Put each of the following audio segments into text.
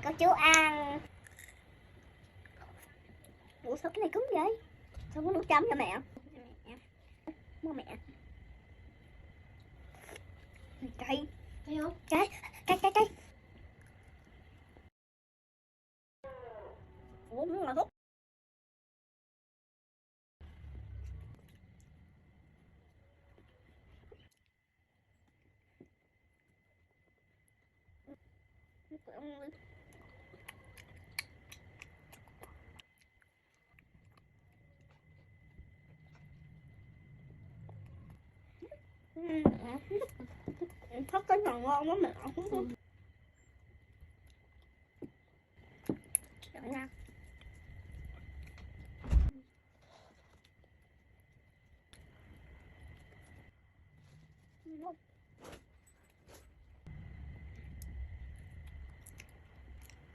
Có chú ăn. Ủa sao cái này cứng vậy? Sao có nước chấm cho mẹ? Mua mẹ. Cay. Thấy không? Cay. Ủa muốn là thuốc. Thất cái còn ngon lắm mẹ. Nha.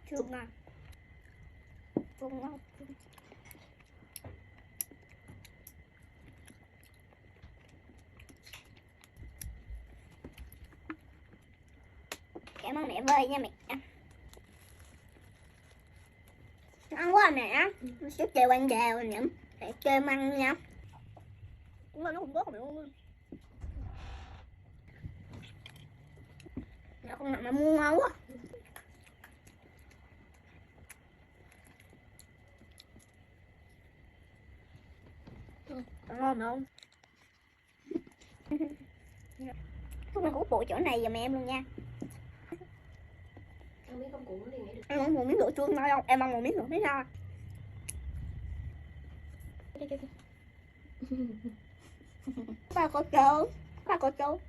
Chuông à. Chuông ngon. Cảm ơn mẹ vơi nha mẹ. Ngon quá mẹ. Xếp chè quanh đèo nè. Để chơi măng nha. Cũng là nó không bớt mẹ ơi. Mẹ con nào mà mua ngon quá. Ngon không? Thuốc này hút bụi chỗ này giùm em luôn nha. Ăn miếng cơm cuộn nó đi nghĩ được. Em ăn một miếng đồ chuông thôi không? Em ăn một miếng đồ thấy sao? Ba có trâu.